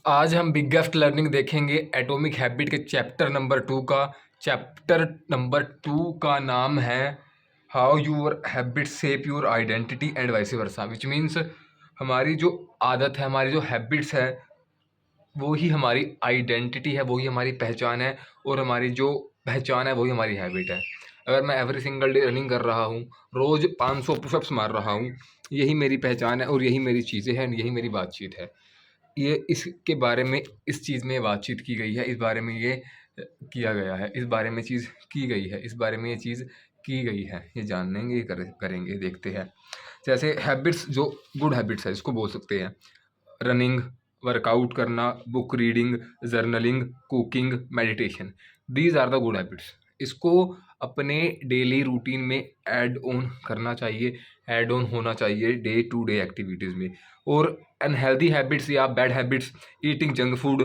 आज हम biggest learning देखेंगे एटॉमिक हैबिट के चैप्टर नंबर 2 का। चैप्टर नंबर 2 का नाम है how your habit shape your identity and vice versa, which means हमारी जो आदत है, हमारी जो हैबिट्स है, वो ही हमारी आइडेंटिटी है, वही हमारी पहचान है, और हमारी जो पहचान है वही हमारी हैबिट है। अगर मैं एवरी सिंगल डे रनिंग कर रहा हूँ, रोज़ 500 पुशअप्स मार रहा हूँ, यही मेरी पहचान है और यही मेरी चीज़ें हैं, यही मेरी बातचीत है। ये इसके बारे में इस चीज़ में बातचीत की गई है, इस बारे में ये किया गया है, इस बारे में चीज़ की गई है, इस बारे में ये चीज़ की गई है, ये जानेंगे, करेंगे, देखते हैं। जैसे हैबिट्स, जो गुड हैबिट्स है इसको बोल सकते हैं रनिंग, वर्कआउट करना, book reading, journaling, cooking, meditation. These are the good habits. इसको अपने डेली रूटीन में ऐड ऑन करना चाहिए, ऐड ऑन होना चाहिए डे टू डे एक्टिविटीज़ में। और अनहेल्दी हैबिट्स या bad habits, eating junk food,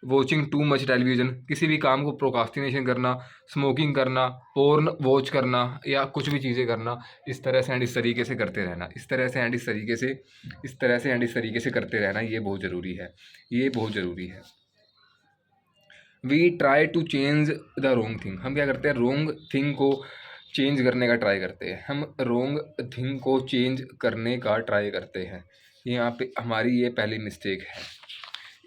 watching too much television, किसी भी काम को प्रोकास्टिनेशन करना, स्मोकिंग करना, पोर्न वॉच करना, या कुछ भी चीज़ें करना, इस तरह से एंड इस तरीके से करते रहना, इस तरह से एंड इस तरीके से, इस तरह से एंड इस तरीके से करते रहना, ये बहुत ज़रूरी है, ये बहुत ज़रूरी है। We try to change the wrong thing. हम क्या करते हैं, रोंग थिंग को चेंज करने का ट्राई करते हैं, हम रोंग थिंग को चेंज करने का ट्राई करते हैं। यहाँ पे हमारी ये पहली मिस्टेक है।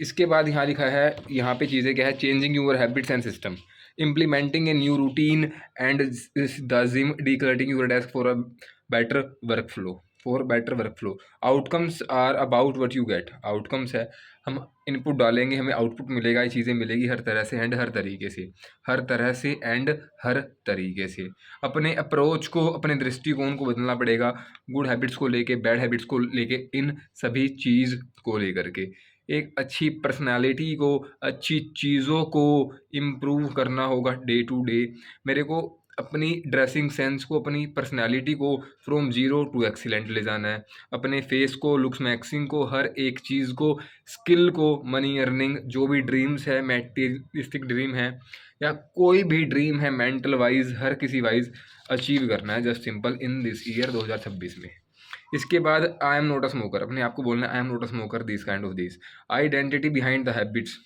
इसके बाद यहाँ लिखा है, यहाँ पे चीज़ें क्या है, changing your habits and system, implementing a new routine and the gym, decluttering your desk for a better work flow, for better work flow. Outcomes are about what you get. Outcomes है, हम input डालेंगे, हमें output मिलेगा, ये चीज़ें मिलेगी हर तरह से एंड हर तरीके से, हर तरह से एंड हर तरीके से। अपने अप्रोच को, अपने दृष्टिकोण को बदलना पड़ेगा, गुड हैबिट्स को लेके, बैड हैबिट्स को लेके, इन सभी चीज़ को लेकर के। एक अच्छी पर्सनालिटी को, अच्छी चीज़ों को इम्प्रूव करना होगा डे टू डे। मेरे को अपनी ड्रेसिंग सेंस को, अपनी पर्सनालिटी को फ्रॉम ज़ीरो टू एक्सीलेंट ले जाना है। अपने फेस को, लुक्स मैक्सिंग को, हर एक चीज़ को, स्किल को, मनी अर्निंग, जो भी ड्रीम्स है, मैटेरियलिस्टिक ड्रीम है या कोई भी ड्रीम है, मेंटल वाइज, हर किसी वाइज अचीव करना है, just simple in this year 2026 में। इसके बाद I am not a smoker, अपने आप को बोलना है I am not a smoker, this kind of this. Identity behind the habits,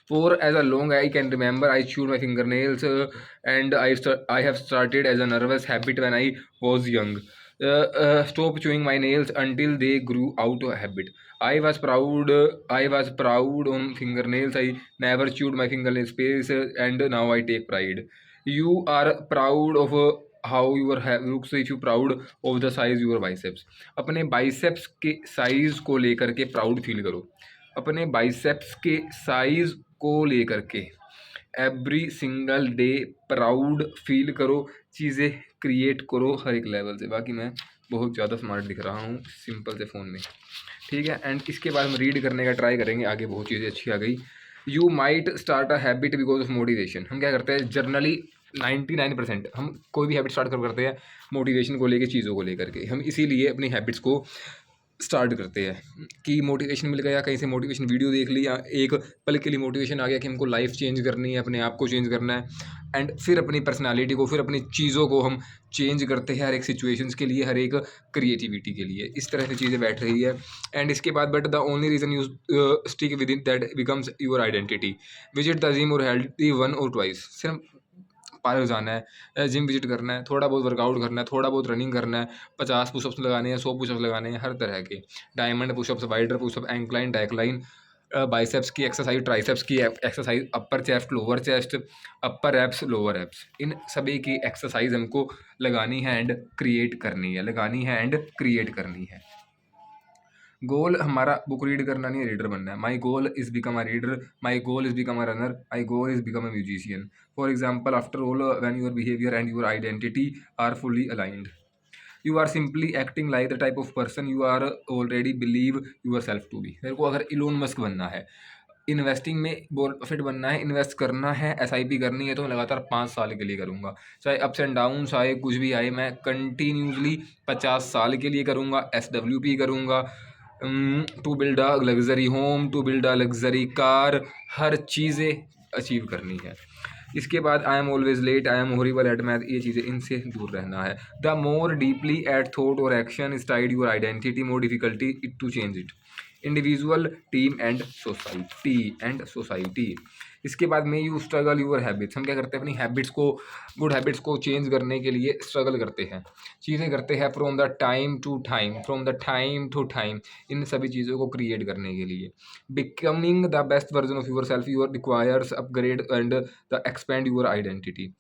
for as a long I can remember I chewed my fingernails, and I have started as a nervous habit when I was young. Stop chewing my nails until they grew out of habit. I was proud on fingernails. I never chewed my fingernail space, and now I take pride. You are proud of how your looks if you proud of the size your biceps. अपने biceps के size को लेकर के proud feel करो, अपने biceps के size को लेकर के every single day proud feel करो, चीज़ें क्रिएट करो हर एक लेवल से। बाकी मैं बहुत ज़्यादा स्मार्ट दिख रहा हूँ सिंपल से फ़ोन में, ठीक है। एंड इसके बाद हम रीड करने का ट्राई करेंगे, आगे बहुत चीज़ें अच्छी आ गई। You might start a habit because of motivation. हम क्या करते हैं जर्नली 99% हम कोई भी हैबिट स्टार्ट करते हैं मोटिवेशन को लेकर, चीज़ों को लेकर के। हम इसीलिए अपनी हैबिट्स को स्टार्ट करते हैं कि मोटिवेशन मिल गया, कहीं से मोटिवेशन वीडियो देख लिया, एक पल के लिए मोटिवेशन आ गया कि हमको लाइफ चेंज करनी है, अपने आप को चेंज करना है, एंड फिर अपनी पर्सनालिटी को, फिर अपनी चीज़ों को हम चेंज करते हैं हर एक सिचुएशंस के लिए, हर एक क्रिएटिविटी के लिए। इस तरह से चीज़ें बैठ रही है। एंड इसके बाद but the only reason you stick with in that becomes your identity. Visit the gym और हेल्थी वन और ट्वाइस। सिर्फ पार्क जाना है, जिम विजिट करना है, थोड़ा बहुत वर्कआउट करना है, थोड़ा बहुत रनिंग करना है, 50 पुशअप्स लगाने हैं, 100 पुशअप्स लगाने हैं, हर तरह के diamond pushups, wider pushup, incline, decline, biceps की एक्सरसाइज, ट्राइसेप्स की exercise, upper chest, lower chest, upper abs, lower abs, इन सभी की एक्सरसाइज हमको लगानी है एंड क्रिएट करनी है, लगानी है एंड क्रिएट करनी है। गोल हमारा बुक रीड करना नहीं है, रीडर बनना है। My goal is become a reader, my goal is become a runner, my goal is become a musician. For example, after all when your behavior and your identity are fully aligned, you are simply acting like the type of person you are already believe yourself to be। मेरे को अगर Elon Musk बनना है, investing में profit बनना है, invest करना है, SIP करनी है, तो मैं लगातार 5 साल के लिए करूँगा, चाहे अप्स एंड डाउन्स आए, कुछ भी आए, मैं कंटिन्यूसली 50 साल के लिए करूँगा। SWP करूँगा, to build a luxury home, to build a luxury car, हर चीज़ें अचीव करनी है। इसके बाद I am always late, I am horrible at math, ये चीज़ें, इनसे दूर रहना है। The more deeply at thought और action is tied your identity, more difficulty it to change it. Individual, team and society. इसके बाद में यू स्ट्रगल यूर हैबिट्स। हम क्या करते हैं, अपनी हैबिट्स को, गुड हैबिट्स को चेंज करने के लिए स्ट्रगल करते हैं, चीज़ें करते हैं from the time to time, इन सभी चीज़ों को क्रिएट करने के लिए। Becoming the best version of yourself your requires upgrade and the expand your identity.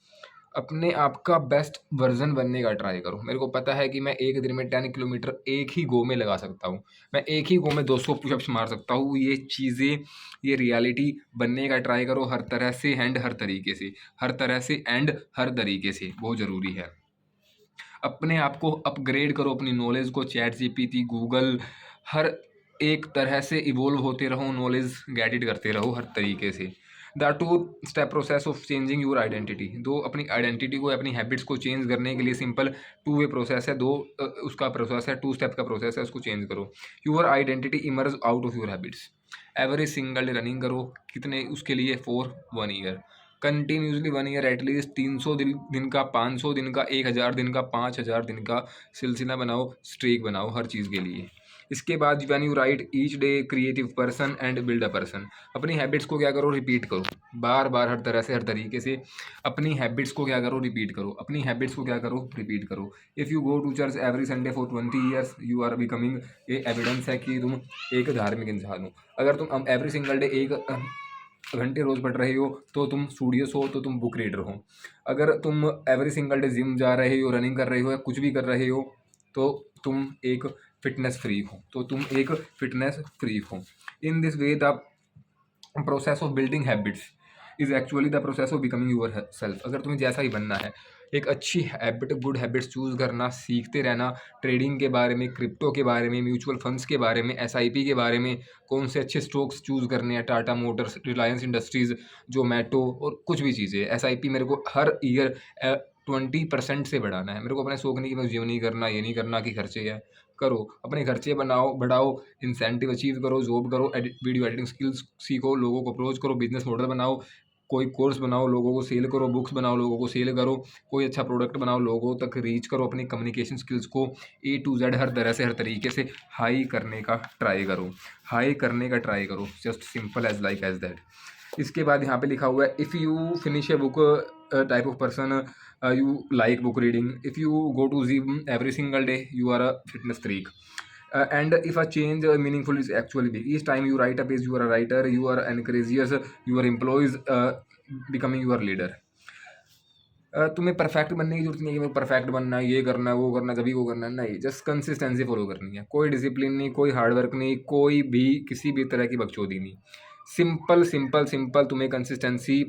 अपने आप का बेस्ट वर्जन बनने का ट्राई करो। मेरे को पता है कि मैं एक दिन में 10 किलोमीटर एक ही गो में लगा सकता हूँ, मैं एक ही गो में 200 पुशअप्स मार सकता हूँ। ये चीज़ें, ये रियलिटी बनने का ट्राई करो हर तरह से एंड हर तरीके से, हर तरह से एंड हर तरीके से, बहुत ज़रूरी है। अपने आप को अपग्रेड करो, अपनी नॉलेज को, चैट जीपीटी, गूगल, हर एक तरह से इवोल्व होते रहो, नॉलेज गेट इट करते रहो हर तरीके से। The 2 step process of changing your identity. दो अपनी आइडेंटिटी को, अपनी हैबिट्स को चेंज करने के लिए सिंपल 2 वे प्रोसेस है, उसका प्रोसेस है, 2 स्टेप का प्रोसेस है, उसको चेंज करो। Your identity emerge out of your habits. Every single day running करो, कितने, उसके लिए for 1 year, continuously 1 year, at least 300 दिन का, 500 दिन का, 1000 दिन का, 5000 दिन का सिलसिला बनाओ, स्ट्रीक बनाओ हर चीज़ के लिए। इसके बाद when you right each day creative person and build a person. अपनी हैबिट्स को क्या करो, रिपीट करो बार बार, हर तरह से, हर तरीके से। अपनी हैबिट्स को क्या करो, रिपीट करो, अपनी हैबिट्स को क्या करो, रिपीट करो। If you go to church every Sunday for 20 years you are becoming, ये एविडेंस है कि तुम एक धार्मिक इंसान हो। अगर तुम एवरी सिंगल डे 1 घंटे रोज़ पढ़ रहे हो तो तुम स्टूडियस हो, तो तुम बुक रीडर हो। अगर तुम एवरी सिंगल डे जिम जा रहे हो, रनिंग कर रहे हो, या कुछ भी कर रहे हो, तो तुम एक फिटनेस फ्रीक हो। In this way the process of building habits is actually the process of becoming your self. अगर तुम्हें जैसा ही बनना है, एक अच्छी हैबिट, गुड हैबिट्स चूज़ करना, सीखते रहना, ट्रेडिंग के बारे में, क्रिप्टो के बारे में, म्यूचुअल फंड्स के बारे में, एसआईपी के बारे में, कौन से अच्छे स्टॉक्स चूज़ करने हैं, टाटा मोटर्स, रिलायंस इंडस्ट्रीज़, जोमेटो, और कुछ भी चीज़ें। एसआईपी मेरे को हर ईयर 20% से बढ़ाना है। मेरे को अपने शौक नहीं कि मैं जिम नहीं करना, ये नहीं करना कि खर्चे है, करो अपने खर्चे बनाओ, बढ़ाओ, इंसेंटिव अचीव करो, जॉब करो, वीडियो एडिटिंग स्किल्स सीखो, लोगों को अप्रोच करो, बिजनेस मॉडल बनाओ, कोई कोर्स बनाओ, लोगों को सेल करो, बुक्स बनाओ, लोगों को सेल करो, कोई अच्छा प्रोडक्ट बनाओ, लोगों तक रीच करो, अपनी कम्युनिकेशन स्किल्स को A to Z हर तरह से, हर तरीके से हाई करने का ट्राई करो, just simple as like as that. इसके बाद यहाँ पे लिखा हुआ है, if you finish a book type of person you like book reading. If you go to gym every single day you are a fitness freak. And if a change meaningful is actually big, each time you write a page you are a writer, you are encourages your employees becoming your leader. तुम्हें perfect बनने की जरूरत नहीं है कि मैं perfect बनना है, ये करना है, वो करना है, तभी वो करना है, नहीं, जस्ट कंसिस्टेंसी फॉलो करनी है। कोई डिसिप्लिन नहीं, कोई हार्डवर्क नहीं, कोई भी किसी भी तरह की बकचोदी नहीं। सिंपल तुम्हें कंसिस्टेंसी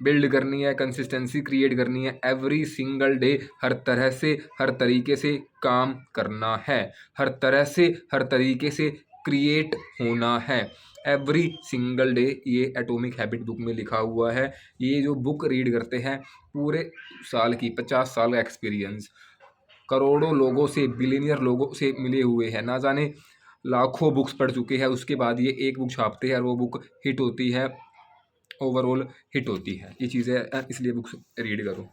बिल्ड करनी है, कंसिस्टेंसी क्रिएट करनी है। एवरी सिंगल डे हर तरह से, हर तरीके से काम करना है, हर तरह से, हर तरीके से क्रिएट होना है। एवरी सिंगल डे, ये एटॉमिक हैबिट बुक में लिखा हुआ है। ये जो बुक रीड करते हैं, पूरे साल की 50 साल का एक्सपीरियंस, करोड़ों लोगों से, बिलियनियर लोगों से मिले हुए हैं, ना जाने लाखों बुक्स पढ़ चुके हैं, उसके बाद ये एक बुक छापते हैं और वो बुक हिट होती है, ओवरऑल हिट होती है। ये चीज़ें, इसलिए बुक्स रीड करो।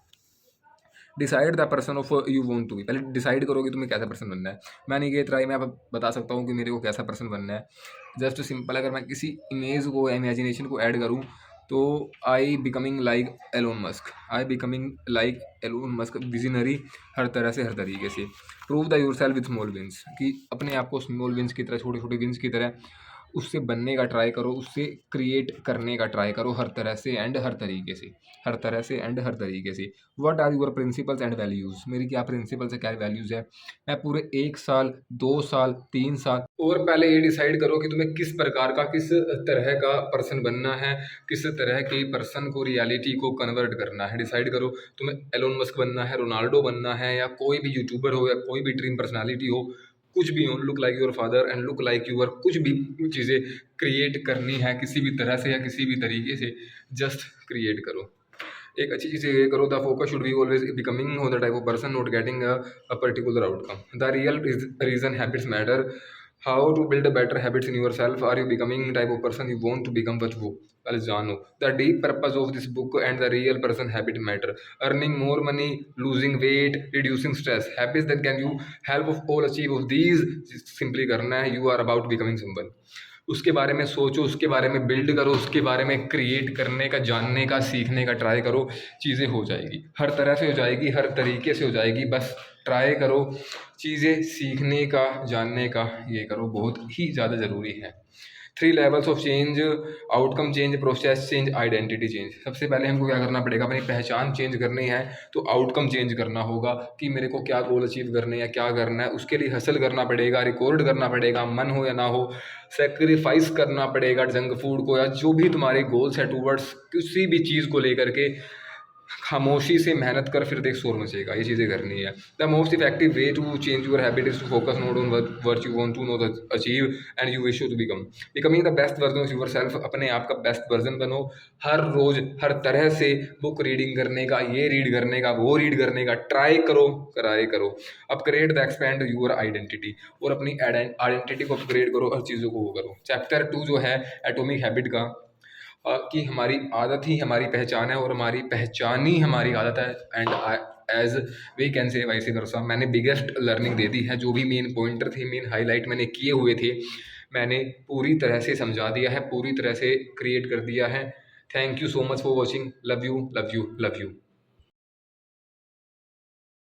Decide the person of you want to be. पहले डिसाइड करो कि तुम्हें कैसा पर्सन बनना है। मैंने ये ट्राई, मैं अब बता सकता हूँ कि मेरे को कैसा पर्सन बनना है। जस्ट सिंपल, अगर मैं किसी इमेज को, इमेजिनेशन को ऐड करूँ, तो I becoming like Elon Musk, visionary हर तरह से, हर तरीके से। Prove the yourself with small wins, कि अपने आप को स्मॉल विंस की तरह, छोटे छोटे विंस की तरह उससे बनने का ट्राई करो, उससे क्रिएट करने का ट्राई करो, हर तरह से एंड हर तरीके से, हर तरह से एंड हर तरीके से। What are your principles and values, मेरी क्या प्रिंसिपल्स है, क्या वैल्यूज़ है। मैं पूरे 1 साल, 2 साल, 3 साल, और पहले ये डिसाइड करो कि तुम्हें किस प्रकार का, किस तरह का पर्सन बनना है, किस तरह के पर्सन को रियलिटी को कन्वर्ट करना है। डिसाइड करो, तुम्हें एलोन मस्क बनना है, रोनाल्डो बनना है, या कोई भी यूट्यूबर हो, या कोई भी ड्रीम पर्सनालिटी हो, कुछ भी हो, look like your father and look like your, कुछ भी चीज़ें क्रिएट करनी है किसी भी तरह से या किसी भी तरीके से, जस्ट क्रिएट करो। एक अच्छी चीज़ ये करो, the focus should be always becoming on the type of person, not getting a particular outcome. The real reason habits matter how to build better habits in your self, are you becoming type of person you want to become what वो, पहले जानो the deep purpose of this book and the real person habit matter, earning more money, losing weight, reducing stress, habits that can you help of all achieve of these, simply करना है, you are about becoming simple. उसके बारे में सोचो, उसके बारे में build करो, उसके बारे में क्रिएट करने का, जानने का, सीखने का ट्राई करो, चीज़ें हो जाएगी, हर तरह से हो जाएगी, हर तरीके से हो जाएगी, बस ट्राई करो, चीज़ें सीखने का, जानने का ये करो, बहुत ही ज़्यादा ज़रूरी है। 3 levels of change, outcome change, process change, identity change. सबसे पहले हमको क्या करना पड़ेगा, अपनी पहचान चेंज करनी है तो आउटकम चेंज करना होगा कि मेरे को क्या गोल अचीव करने हैं, क्या करना है, उसके लिए हसल करना पड़ेगा, रिकॉर्ड करना पड़ेगा, मन हो या ना हो, सेक्रीफाइस करना पड़ेगा जंक फूड को या जो भी तुम्हारे गोल्स है टूवर्ड्स किसी भी चीज़ को लेकर के, खामोशी से मेहनत कर, फिर देख शोर मचेगा, ये चीज़ें करनी है। The most effective way to change your habit is to focus not on what you want to know the achieve and you wish to become, becoming the best version of yourself, अपने आप का best version बनो, हर रोज हर तरह से book reading करने का, ये read करने का, वो रीड करने का ट्राई करो, कराए करो, upgrade the expand your identity, और अपनी आइडेंटिटी को अपग्रेड करो, हर चीज़ों को वो करो। चैप्टर 2 जो है एटॉमिक हैबिट का, कि हमारी आदत ही हमारी पहचान है और हमारी पहचान ही हमारी आदत है, and as we can say vice versa, मैंने बिगेस्ट लर्निंग दे दी है, जो भी मेन पॉइंटर थे, मेन हाईलाइट मैंने किए हुए थे, मैंने पूरी तरह से समझा दिया है, पूरी तरह से क्रिएट कर दिया है। Thank you so much for watching, love you love you love you.